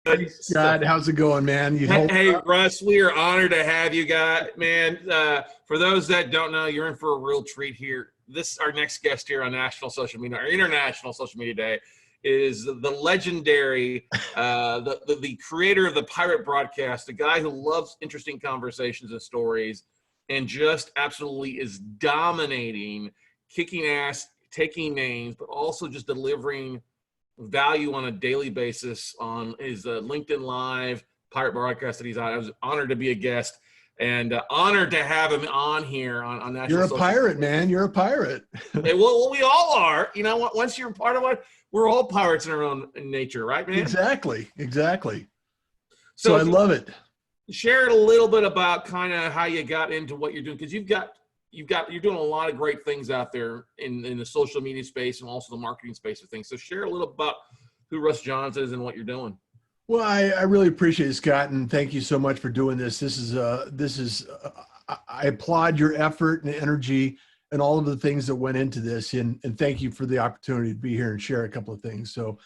Hey, Good Scott, stuff. how's it going, man? You Hey, hold hey, up? Russ, we are honored to have you, guy. Man, for those that don't know, you're in for a real treat here. This our next guest here on National Social Media, or International Social Media Day, is the legendary, the creator of the Pirate Broadcast, the guy who loves interesting conversations and stories, and just absolutely is dominating, kicking ass, taking names, but also just delivering value on a daily basis on his LinkedIn Live Pirate Broadcast that he's on. I was honored to be a guest and honored to have him on here on National You're a Social pirate, Media. man. You're a pirate. And well, we all are. You know what? Once you're part of what, we're all pirates in our own nature, right, man? Exactly. Exactly. So So I if you love it. share a little bit about kind of how you got into what you're doing, because you're doing a lot of great things out there in the social media space and also the marketing space of things. So share a little about who Russ Johns is and what you're doing. Well, I really appreciate it, Scott, and thank you so much for doing this. I applaud your effort and energy and all of the things that went into this, and thank you for the opportunity to be here and share a couple of things. So,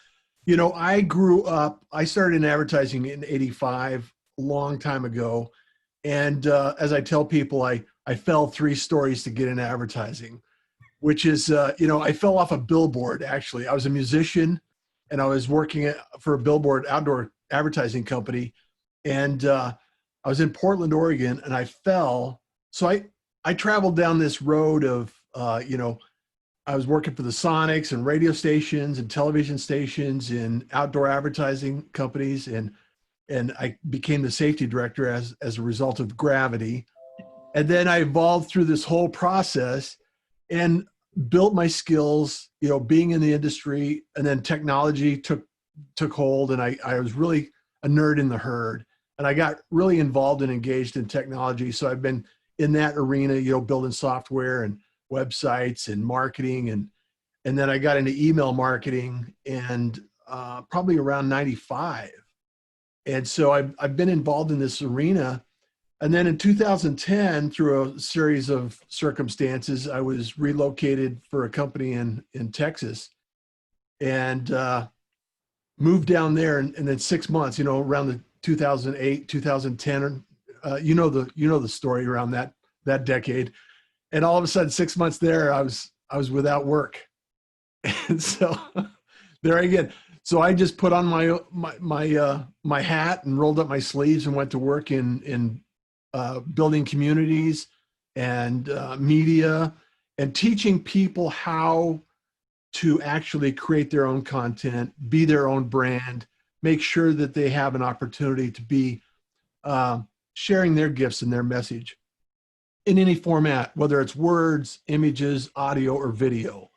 I started in advertising in '85, a long time ago, and as I tell people, I fell 3 stories to get in advertising, which is, I fell off a billboard. Actually, I was a musician, and I was working for a billboard outdoor advertising company, and I was in Portland, Oregon, and I fell. So I traveled down this road of, I was working for the Sonics and radio stations and television stations and outdoor advertising companies, and I became the safety director as a result of gravity. And then I evolved through this whole process and built my skills, being in the industry, and then technology took hold, and I was really a nerd in the herd, and I got really involved and engaged in technology. So I've been in that arena, building software and websites and marketing, and then I got into email marketing, and probably around 95. And so I've been involved in this arena. And then in 2010, through a series of circumstances, I was relocated for a company in Texas, and moved down there. And then 6 months, around the 2008, 2010, the story around that decade. And all of a sudden, 6 months there, I was without work. And so there again. So I just put on my hat and rolled up my sleeves and went to work in building communities and media, and teaching people how to actually create their own content, be their own brand, make sure that they have an opportunity to be sharing their gifts and their message in any format, whether it's words, images, audio, or video.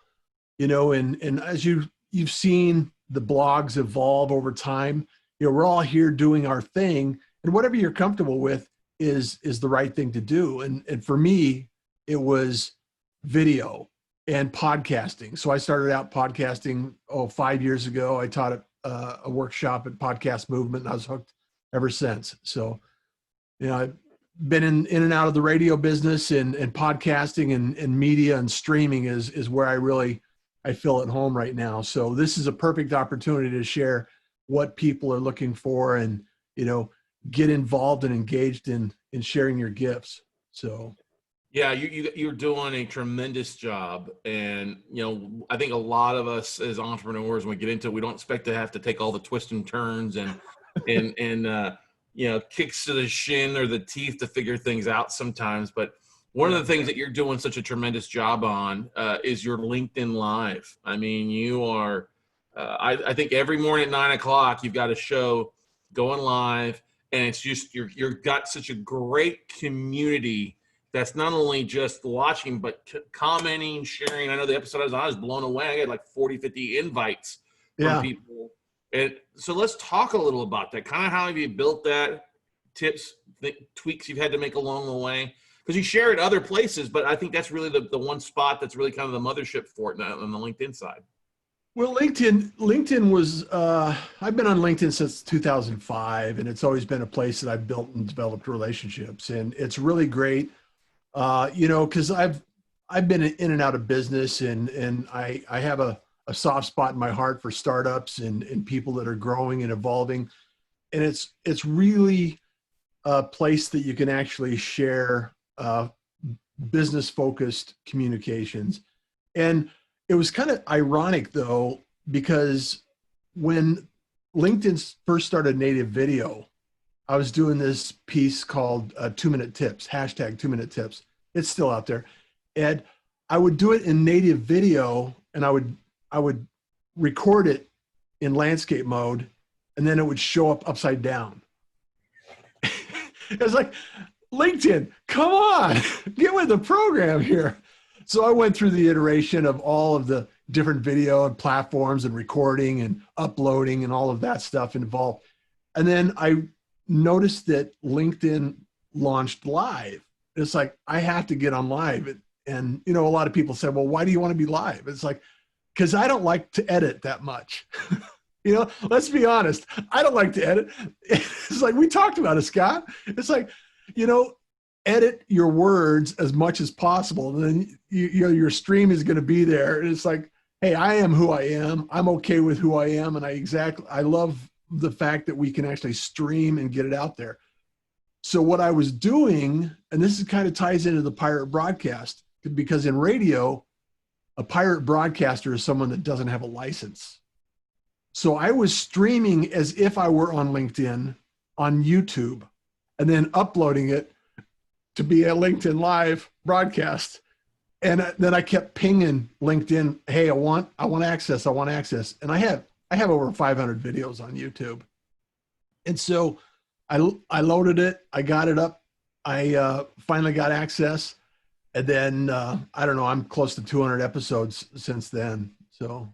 And as you've seen the blogs evolve over time, we're all here doing our thing, and whatever you're comfortable with is the right thing to do. And for me, it was video and podcasting. So I started out podcasting 5 years ago. I taught a workshop at Podcast Movement, and I was hooked ever since. So, I've been in and out of the radio business, and podcasting and media and streaming is where I feel at home right now. So this is a perfect opportunity to share what people are looking for, and, get involved and engaged in sharing your gifts. So. Yeah, you're doing a tremendous job, and I think a lot of us as entrepreneurs, when we get into it, we don't expect to have to take all the twists and turns and kicks to the shin or the teeth to figure things out sometimes. But one of the things that you're doing such a tremendous job on is your LinkedIn Live. I mean, you are. I think every morning at 9 o'clock, you've got a show going live, and it's just you've got such a great community that's not only just watching, but commenting, sharing. I know the episode I was blown away. I had like 40, 50 invites from people. And so let's talk a little about that. Kind of how have you built that, tips, tweaks you've had to make along the way? Because you share it other places, but I think that's really the one spot that's really kind of the mothership for it on the LinkedIn side. Well, LinkedIn was, I've been on LinkedIn since 2005, and it's always been a place that I've built and developed relationships. And it's really great. Because I've been in and out of business, and I have a soft spot in my heart for startups and people that are growing and evolving. and it's really a place that you can actually share business focused communications. And it was kind of ironic though, because when LinkedIn first started native video, I was doing this piece called 2 minute tips, hashtag 2 minute tips. It's still out there. And I would do it in native video, and I would record it in landscape mode, and then it would show up upside down. It's like, LinkedIn, come on, get with the program here. So I went through the iteration of all of the different video and platforms and recording and uploading and all of that stuff involved. And then I noticed that LinkedIn launched live. It's like, I have to get on live. And, you know, a lot of people said, well, why do you want to be live? It's like, because I don't like to edit that much. You know, let's be honest. I don't like to edit. It's like, we talked about it, Scott. It's like, you know, edit your words as much as possible. And then you know, your stream is going to be there. And it's like, hey, I am who I am. I'm okay with who I am. And I love the fact that we can actually stream and get it out there. So what I was doing, and this is kind of ties into the pirate broadcast, because in radio, a pirate broadcaster is someone that doesn't have a license. So I was streaming as if I were on LinkedIn on YouTube, and then uploading it to be a LinkedIn live broadcast. And then I kept pinging LinkedIn, hey, I want access. I want access. And I have over 500 videos on YouTube. And so I loaded it. I got it up. I finally got access. And then, I don't know, I'm close to 200 episodes since then. So.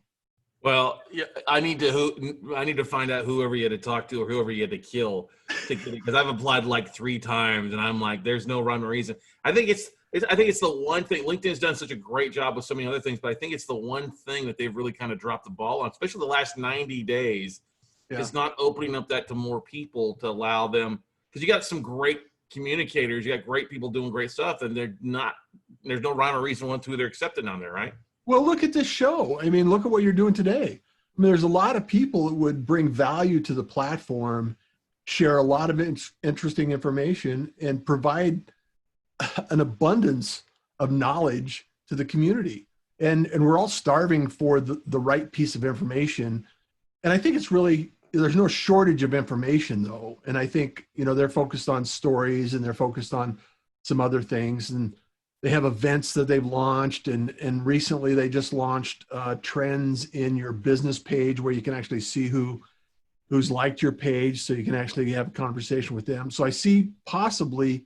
Well, yeah, I need to find out whoever you had to talk to or whoever you had to kill to get it, because I've applied like 3 times and I'm like, there's no rhyme or reason. I think it's the one thing. LinkedIn's done such a great job with so many other things, but I think it's the one thing that they've really kind of dropped the ball on, especially the last 90 days. Yeah. Is not opening up that to more people to allow them, because you got some great communicators, you got great people doing great stuff, and there's no rhyme or reason one to they're accepted on there, right? Well, look at this show. I mean, look at what you're doing today. I mean, there's a lot of people that would bring value to the platform, share a lot of interesting information, and provide an abundance of knowledge to the community. And we're all starving for the right piece of information. And I think it's really, there's no shortage of information though. And I think, you know, they're focused on stories and they're focused on some other things. And they have events that they've launched, and recently they just launched trends in your business page where you can actually see who's liked your page, so you can actually have a conversation with them. So I see possibly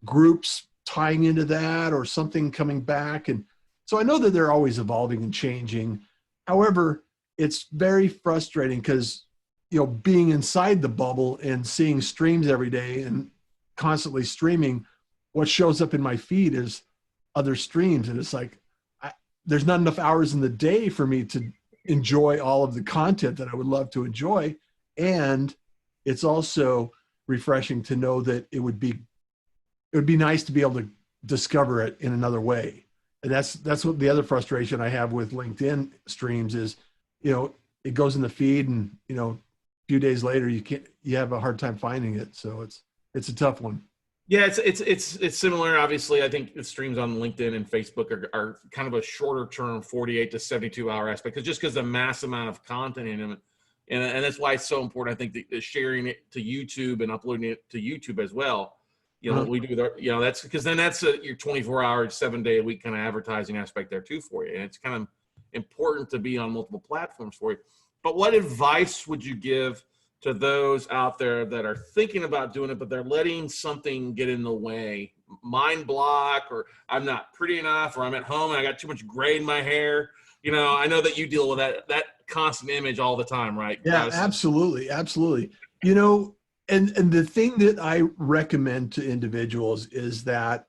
groups tying into that or something coming back. And so I know that they're always evolving and changing. However, it's very frustrating because, you know, being inside the bubble and seeing streams every day and constantly streaming, what shows up in my feed is other streams. And it's like, there's not enough hours in the day for me to enjoy all of the content that I would love to enjoy. And it's also refreshing to know that it would be nice to be able to discover it in another way. And that's what the other frustration I have with LinkedIn streams is, you know, it goes in the feed and, you know, a few days later you have a hard time finding it. So it's a tough one. Yeah, it's similar. Obviously, I think the streams on LinkedIn and Facebook are kind of a shorter term, 48 to 72 hour aspect, because the mass amount of content in them, and that's why it's so important. I think that sharing it to YouTube and uploading it to YouTube as well. You know, we do that. You know, that's because then that's your 24-hour, 7-day-a-week kind of advertising aspect there too for you, and it's kind of important to be on multiple platforms for you. But what advice would you give to those out there that are thinking about doing it, but they're letting something get in the way, mind block, or I'm not pretty enough, or I'm at home and I got too much gray in my hair? You know, I know that you deal with that constant image all the time, right? Yeah, absolutely. Absolutely. You know, and the thing that I recommend to individuals is that,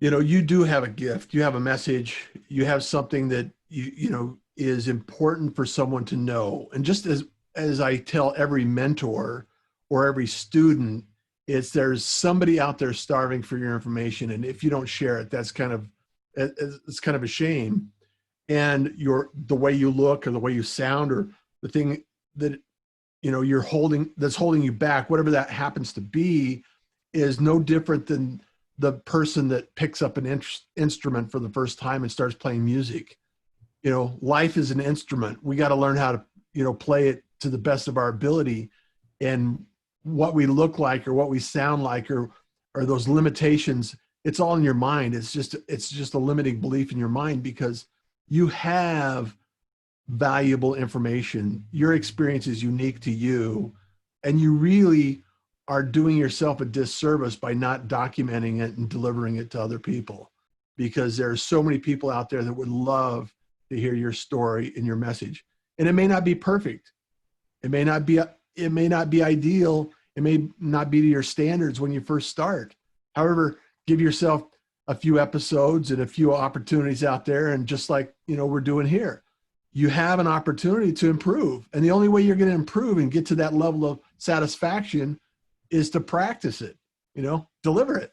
you know, you do have a gift, you have a message, you have something that you know, is important for someone to know. And just as I tell every mentor or every student, there's somebody out there starving for your information. And if you don't share it, it's kind of a shame. And the way you look or the way you sound or the thing that that's holding you back, whatever that happens to be, is no different than the person that picks up an instrument for the first time and starts playing music. Life is an instrument. We got to learn how to, play it to the best of our ability. And what we look like or what we sound like or those limitations, it's all in your mind. It's just a limiting belief in your mind, because you have valuable information. Your experience is unique to you, and you really are doing yourself a disservice by not documenting it and delivering it to other people, because there are so many people out there that would love to hear your story and your message. And it may not be perfect. It may not be ideal. It may not be to your standards when you first start. However, give yourself a few episodes and a few opportunities out there. And just like, we're doing here, you have an opportunity to improve. And the only way you're going to improve and get to that level of satisfaction is to practice it, deliver it.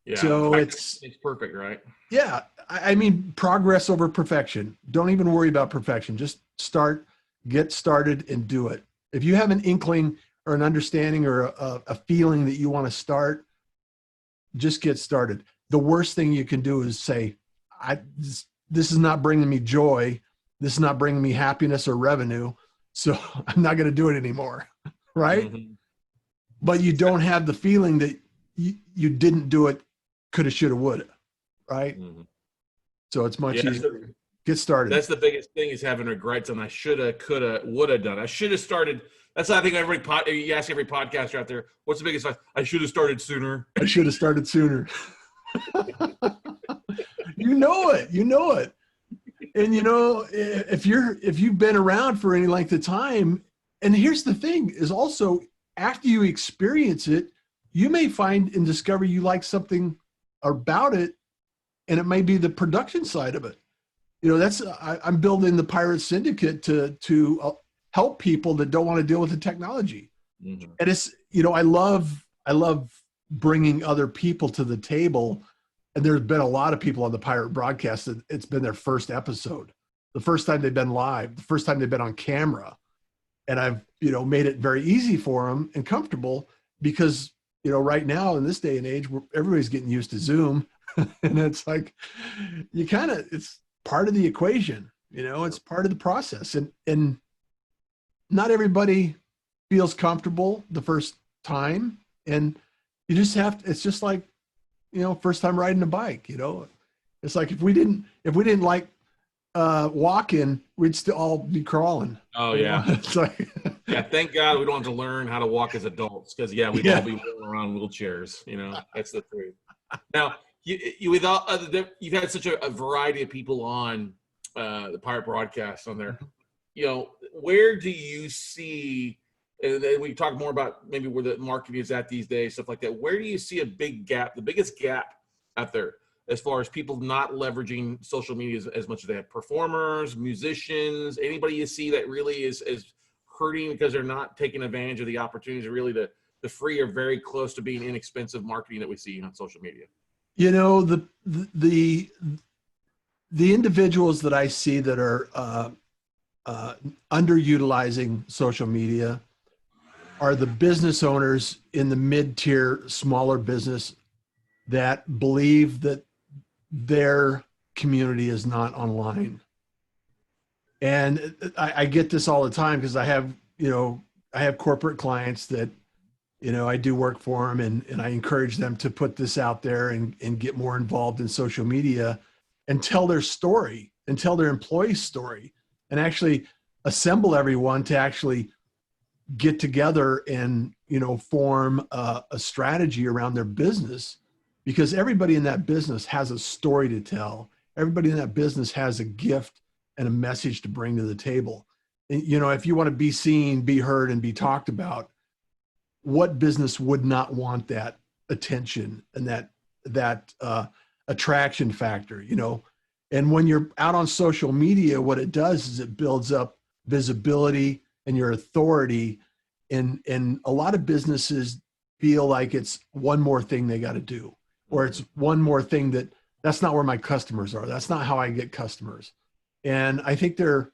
Yeah. So it's perfect, right? Yeah. I mean, progress over perfection. Don't even worry about perfection. Just get started and do it. If you have an inkling or an understanding or a feeling that you want to start, just get started. The worst thing you can do is say, this is not bringing me joy. This is not bringing me happiness or revenue. So I'm not going to do it anymore. Right. Mm-hmm. But you don't have the feeling that you didn't do it, coulda, shoulda, woulda. Right. Mm-hmm. So it's much easier. Get started. That's the biggest thing, is having regrets. And I shoulda, coulda, woulda done. I should have started. That's I think you ask every podcaster out there, what's the biggest advice? I should have started sooner. I should have started sooner. You know it. And if you've been around for any length of time, and here's the thing is also, after you experience it, you may find and discover you like something about it, and it may be the production side of it. I'm building the Pirate Syndicate to help people that don't want to deal with the technology. Mm-hmm. And it's, I love bringing other people to the table. And there's been a lot of people on the Pirate broadcast that it's been their first episode, the first time they've been live, the first time they've been on camera. And I've, made it very easy for them and comfortable, because, right now in this day and age, everybody's getting used to Zoom. And it's like, it's part of the equation, it's part of the process. And not everybody feels comfortable the first time. And you just it's just like, first time riding a bike, it's like, if we didn't like walking, we'd still all be crawling. Oh yeah. It's like, yeah. Thank God we don't have to learn how to walk as adults, because we'd all be rolling around wheelchairs. That's the truth. Now, you've had such a variety of people on the Pirate broadcast on there. Where do you see, and then we talk more about maybe where the marketing is at these days, stuff like that. Where do you see a big gap, the biggest gap out there, as far as people not leveraging social media as much as they have? Performers, musicians, anybody you see that really is hurting because they're not taking advantage of the opportunities, really the free or very close to being inexpensive marketing that we see on social media? The individuals that I see that are underutilizing social media are the business owners in the mid-tier, smaller business that believe that their community is not online. And I get this all the time, because I have corporate clients that, I do work for them, and I encourage them to put this out there and get more involved in social media and tell their story and tell their employees' story, and actually assemble everyone to actually get together and, form a strategy around their business, because everybody in that business has a story to tell. Everybody in that business has a gift and a message to bring to the table. And, if you want to be seen, be heard, and be talked about, what business would not want that attention and that attraction factor, And when you're out on social media, what it does is it builds up visibility and your authority. And a lot of businesses feel like it's one more thing they got to do, or it's one more thing that's not where my customers are. That's not how I get customers. And I think they're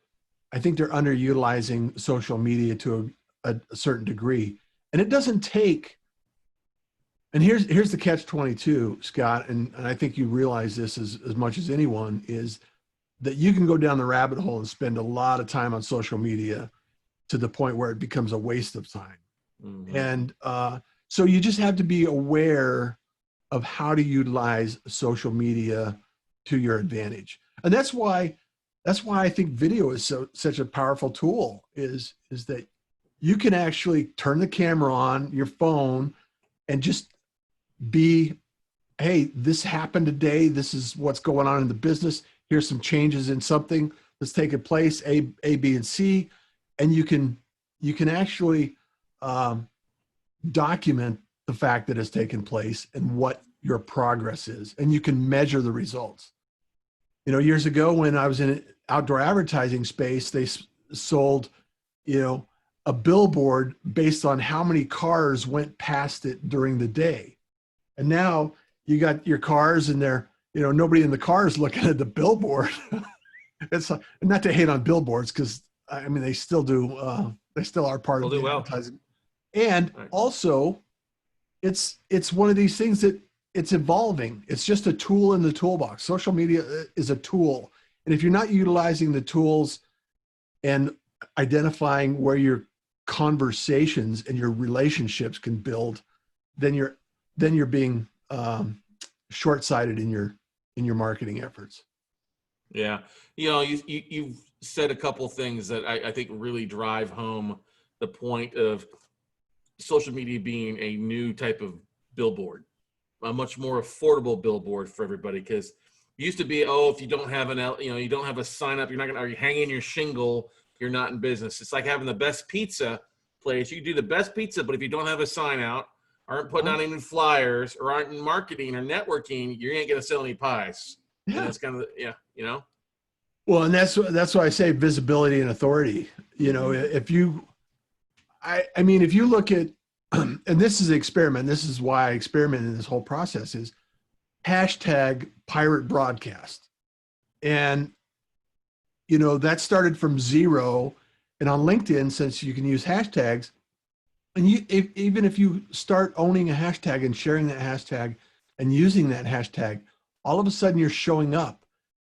underutilizing social media to a certain degree. And it doesn't take, and here's the catch-22, Scott, and I think you realize this as much as anyone, is that you can go down the rabbit hole and spend a lot of time on social media to the point where it becomes a waste of time. Mm-hmm. And so you just have to be aware of how to utilize social media to your advantage. And that's why I think video is such a powerful tool, is that you can actually turn the camera on your phone and just be, hey, this happened today. This is what's going on in the business. Here's some changes in something that's taken place, A, B, and C. And you can actually document the fact that it's taken place and what your progress is. And you can measure the results. You know, years ago when I was in an outdoor advertising space, they sold, a billboard based on how many cars went past it during the day. And now you got your cars and they're, nobody in the car is looking at the billboard. It's like, not to hate on billboards, because I mean, they still do, they still are part of the advertising. And also it's one of these things that it's evolving. It's just a tool in the toolbox. Social media is a tool. And if you're not utilizing the tools and identifying where your conversations and your relationships can build, then you're being short-sighted in your marketing efforts. Yeah. You've said a couple things that I think really drive home the point of social media being a new type of billboard, a much more affordable billboard for everybody. Because it used to be, if you don't have you don't have a sign up, are you hanging your shingle, you're not in business. It's like having the best pizza place. You can do the best pizza, but if you don't have a sign out, aren't putting out any flyers, or aren't in marketing or networking, you ain't gonna sell any pies. Yeah, and that's kind of Well, and that's why I say visibility and authority. If you, I mean, if you look at, and this is an experiment. This is why I experiment in this whole process, is hashtag pirate broadcast. And, that started from zero. And on LinkedIn, since you can use hashtags, and even if you start owning a hashtag and sharing that hashtag and using that hashtag, all of a sudden you're showing up.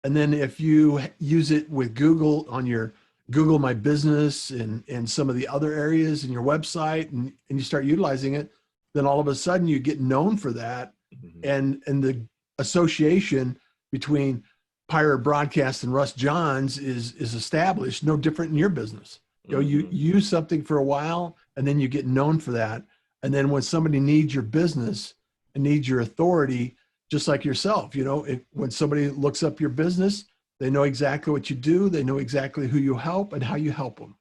And then if you use it with Google on your Google My Business and some of the other areas in your website, and you start utilizing it, then all of a sudden you get known for that. Mm-hmm. And the association between Pirate Broadcast and Russ Johns is established, no different in your business. You use something for a while and then you get known for that. And then when somebody needs your business and needs your authority, just like yourself, when somebody looks up your business, they know exactly what you do. They know exactly who you help and how you help them.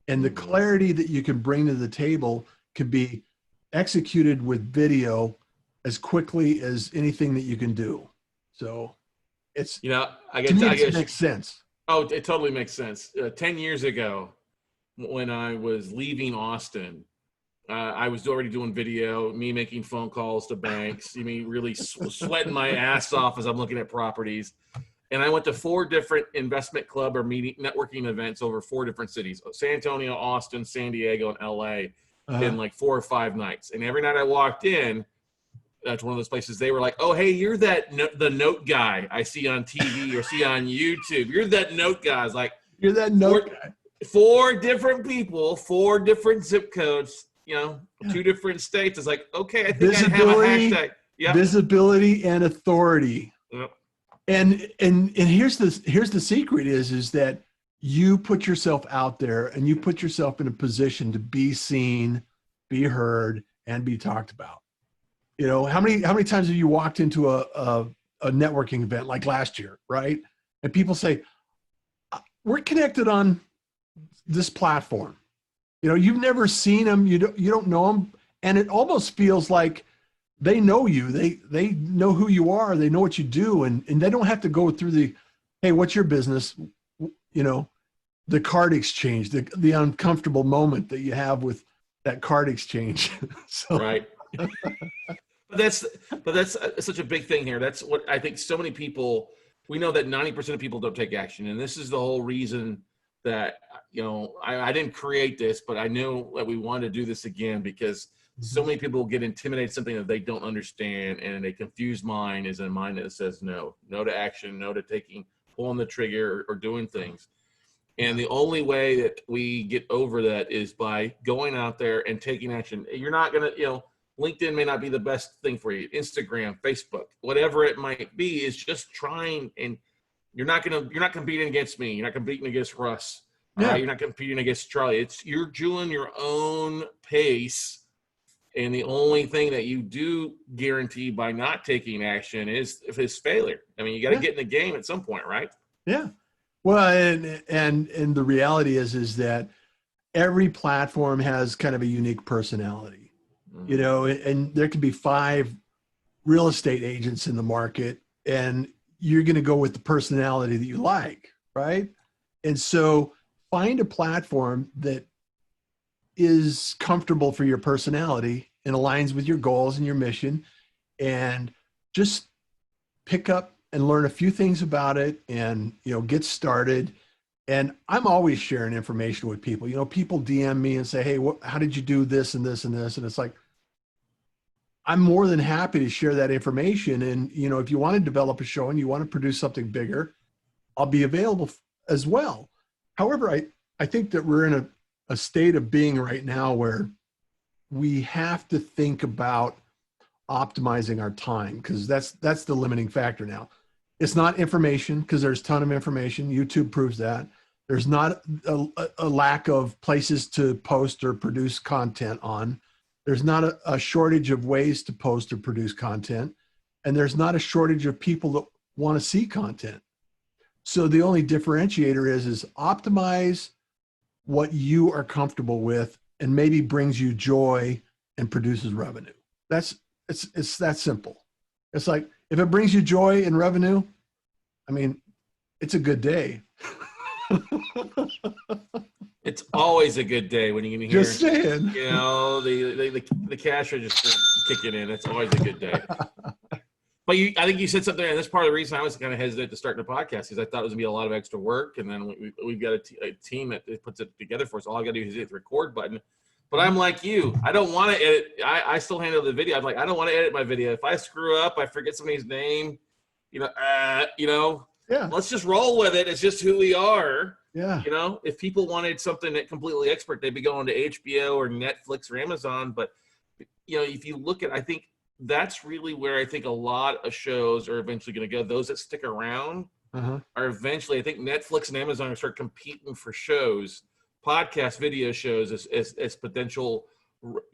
And the clarity that you can bring to the table can be executed with video as quickly as anything that you can do. So it's, I guess it makes sense. Oh, it totally makes sense. 10 years ago, when I was leaving Austin, I was already doing video, me making phone calls to banks, really sweating my ass off as I'm looking at properties. And I went to 4 different investment club or networking events over 4 different cities: San Antonio, Austin, San Diego, and LA, in like 4 or 5 nights. And every night I walked in, that's one of those places, they were like, "Oh, hey, you're the note guy I see on TV or see on YouTube. You're that note guy." I was like, "You're that note guy." 4 different people, 4 different zip codes, 2 different states. It's like, okay, I think I have a hashtag. Yeah. Visibility and authority. Yep. And here's the secret is that you put yourself out there and you put yourself in a position to be seen, be heard, and be talked about. How many times have you walked into a networking event like last year, right? And people say, "We're connected on this platform." You've never seen them, you don't know them, and it almost feels like they know you. They know who you are. They know what you do, and they don't have to go through the, "Hey, what's your business?" The card exchange, the uncomfortable moment that you have with that card exchange. So. Right. But that's such a big thing here. That's what I think so many people, we know that 90% of people don't take action. And this is the whole reason that, I didn't create this, but I knew that we wanted to do this again because so many people get intimidated something that they don't understand, and a confused mind is a mind that says no to action, no to pulling the trigger or doing things. And the only way that we get over that is by going out there and taking action. You're not going to, LinkedIn may not be the best thing for you. Instagram, Facebook, whatever it might be, is just trying. And you're not competing against me. You're not competing against Russ. Yeah. You're not competing against Charlie. You're doing your own pace. And the only thing that you do guarantee by not taking action is failure. I mean, you got to get in the game at some point, right? Yeah. Well, and the reality is that every platform has kind of a unique personality, and there could be 5 real estate agents in the market, and you're going to go with the personality that you like, right? And so find a platform that is comfortable for your personality and aligns with your goals and your mission, and just pick up and learn a few things about it and, get started. And I'm always sharing information with people. People DM me and say, hey, how did you do this and this and this? And it's like, I'm more than happy to share that information. And, if you want to develop a show and you want to produce something bigger, I'll be available as well. However, I think that we're in a state of being right now where we have to think about optimizing our time, because that's the limiting factor now. It's not information, because there's a ton of information. YouTube proves that. There's not a lack of places to post or produce content on. There's not a shortage of ways to post or produce content. And there's not a shortage of people that want to see content. So the only differentiator is optimize what you are comfortable with and maybe brings you joy and produces revenue. It's that simple. It's like, if it brings you joy and revenue, I mean, it's a good day. It's always a good day when you can hear, just saying, the cash register kicking in. It's always a good day. But I think you said something, and that's part of the reason I was kind of hesitant to start the podcast, because I thought it was gonna be a lot of extra work, and then we've got a team that puts it together for us. All I got to do is hit the record button. But I'm like you. I don't want to edit. I still handle the video. I'm like, I don't want to edit my video. If I screw up, I forget somebody's name, yeah, let's just roll with it. It's just who we are. Yeah. If people wanted something that completely expert, they'd be going to HBO or Netflix or Amazon. But, if you look at, I think that's really where I think a lot of shows are eventually going to go. Those that stick around are eventually, I think Netflix and Amazon are going to start competing for shows, podcast video shows as potential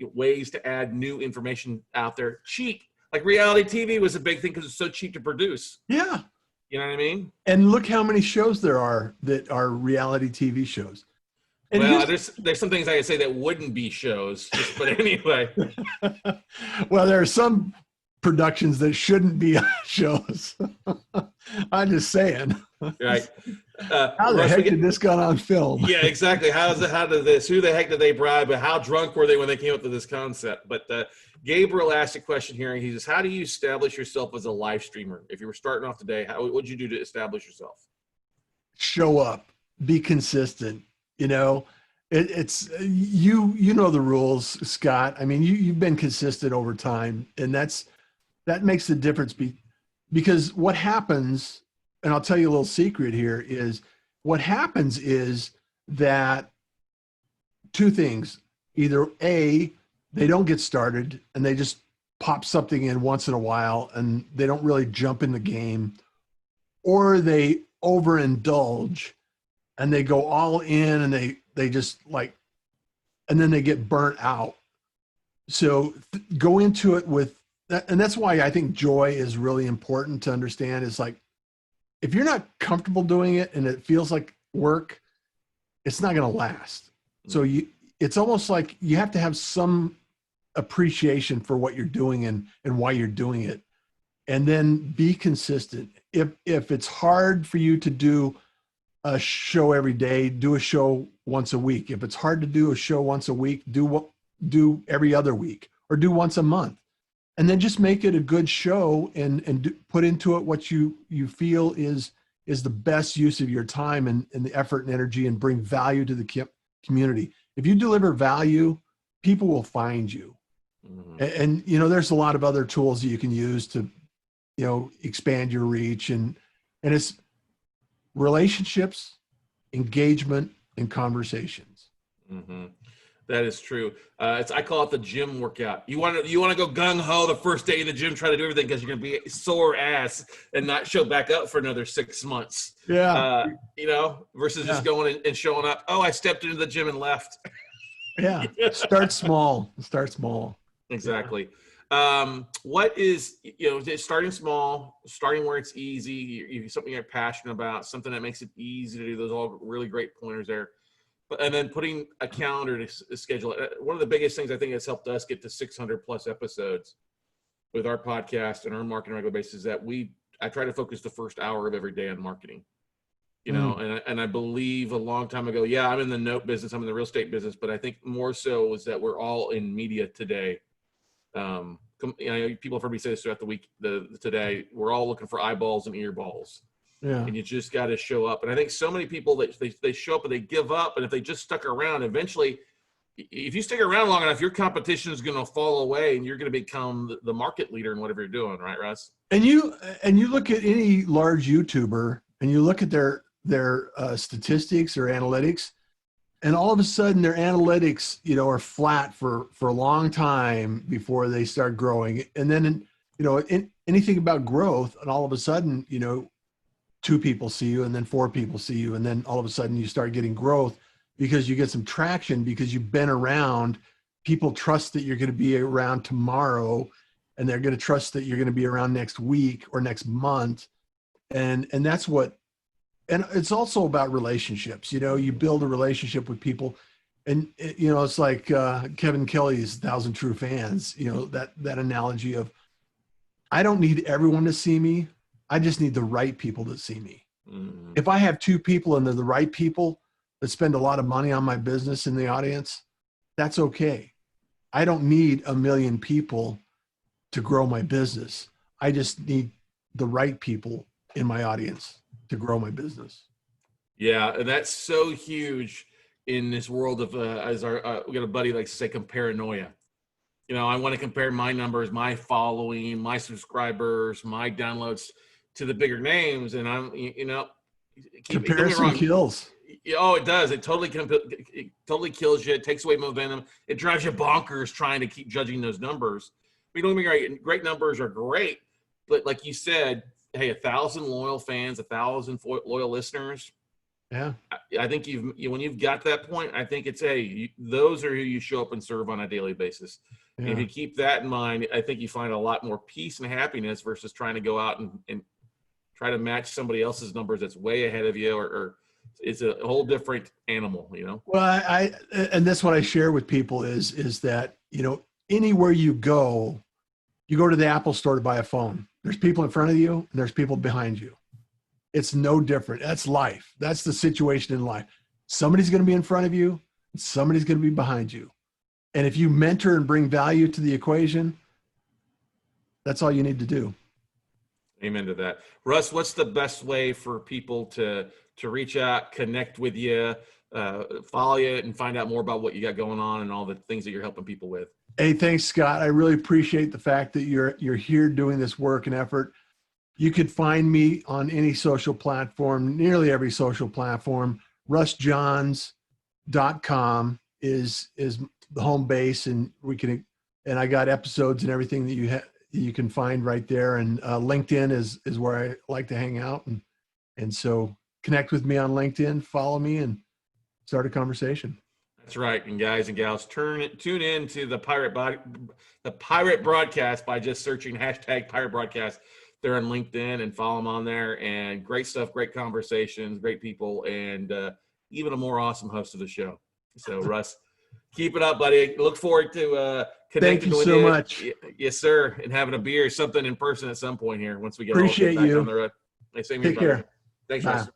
ways to add new information out there. Cheap. Like reality TV was a big thing because it's so cheap to produce. Yeah. You know what I mean? And look how many shows there are that are reality TV shows. And well, there's some things I could say that wouldn't be shows, but anyway. Well, there are some productions that shouldn't be shows. I'm just saying. Right. How the heck did this got on film? Yeah, exactly. Who the heck did they bribe? But how drunk were they when they came up with this concept? But Gabriel asked a question here, and he says, how do you establish yourself as a live streamer? If you were starting off today, what would you do to establish yourself? Show up, be consistent. It's you know the rules, Scott. I mean, you've been consistent over time, and that makes the difference. Because what happens, and I'll tell you a little secret here, is what happens is that 2 things: either A, they don't get started and they just pop something in once in a while and they don't really jump in the game, or they overindulge and they go all in and they just and then they get burnt out. So go into it with that. And that's why I think joy is really important to understand. Is like, if you're not comfortable doing it and it feels like work, it's not going to last. So it's almost like you have to have some appreciation for what you're doing and why you're doing it. And then be consistent. If it's hard for you to do a show every day, do a show once a week. If it's hard to do a show once a week, do every other week, or do once a month. And then just make it a good show and put into it what you feel is is the best use of your time and the effort and energy and bring value to the community. If you deliver value, people will find you. Mhm. And, you know, there's a lot of other tools that you can use to, you know, expand your reach, and it's relationships, engagement, and conversations. Mm-hmm. That is true. I call it the gym workout. You want to go gung ho the first day of the gym, try to do everything because you're going to be sore ass and not show back up for another 6 months. Yeah. You know, versus just going and showing up. Oh, I stepped into the gym and left. Yeah. Start small. Start small. Exactly. What is, you know, just starting small, starting where it's easy, something you're passionate about, something that makes it easy to do. Those are all really great pointers there. And then putting a calendar to schedule it. One of the biggest things I think that's helped us get to 600 plus episodes with our podcast and our marketing on a regular basis is that I try to focus the first hour of every day on marketing. You know, and I believe a long time ago, yeah, I'm in the note business, I'm in the real estate business, but I think more so is that we're all in media today. You know, people have heard me say this throughout the week. Today, we're all looking for eyeballs and earballs. Yeah. And you just got to show up. And I think so many people that they show up and they give up. And if they just stuck around, eventually, if you stick around long enough, your competition is going to fall away and you're going to become the market leader in whatever you're doing. Right, Russ? And you look at any large YouTuber and you look at their statistics or analytics, and all of a sudden their analytics, you know, are flat for a long time before they start growing. And then, you know, anything about growth, and all of a sudden, you know, 2 people see you, and then 4 people see you, and then all of a sudden you start getting growth because you get some traction because you've been around. People trust that you're going to be around tomorrow, and they're going to trust that you're going to be around next week or next month. And that's what, and it's also about relationships. You know, you build a relationship with people, and you know, it's like Kevin Kelly's 1,000 True Fans, you know, that analogy of, I don't need everyone to see me. I just need the right people to see me. Mm-hmm. If I have 2 people and they're the right people that spend a lot of money on my business in the audience, that's okay. I don't need 1 million people to grow my business. I just need the right people in my audience to grow my business. Yeah, and that's so huge in this world of, as we got a buddy likes to say, comparanoia. You know, I want to compare my numbers, my following, my subscribers, my downloads to the bigger names, and I'm, you know, Comparison kills. Oh, it does. It totally kills you. It takes away momentum. It drives you bonkers trying to keep judging those numbers. We don't mean great numbers are great, but like you said, hey, 1,000 loyal fans, 1,000 loyal listeners. Yeah, I think when you've got that point, I think it's those are who you show up and serve on a daily basis. yeah. If you keep that in mind, I think you find a lot more peace and happiness versus trying to go out and try to match somebody else's numbers that's way ahead of you, or it's a whole different animal, you know? Well, and that's what I share with people is that, you know, anywhere you go to the Apple store to buy a phone. There's people in front of you and there's people behind you. It's no different. That's life. That's the situation in life. Somebody's going to be in front of you and somebody's going to be behind you. And if you mentor and bring value to the equation, that's all you need to do. Amen to that. Russ, what's the best way for people to reach out, connect with you, follow you, and find out more about what you got going on and all the things that you're helping people with? Hey, thanks, Scott. I really appreciate the fact that you're here doing this work and effort. You could find me on any social platform, nearly every social platform. RussJohns.com is the home base, and I got episodes and everything that you can find right there. And LinkedIn is where I like to hang out, and so connect with me on LinkedIn, follow me, and start a conversation. That's right. And guys and gals, tune in to the Pirate Broadcast by just searching #Pirate Broadcast there on LinkedIn, and follow them on there. And great stuff, great conversations, great people, and even a more awesome host of the show. So Russ, keep it up, buddy. Look forward to connecting with you. Thank you so much. Yes, sir. And having a beer or something in person at some point here once we get Appreciate all get back you. on the road. Hey, same Take here, care. Thanks, Bye. Russ.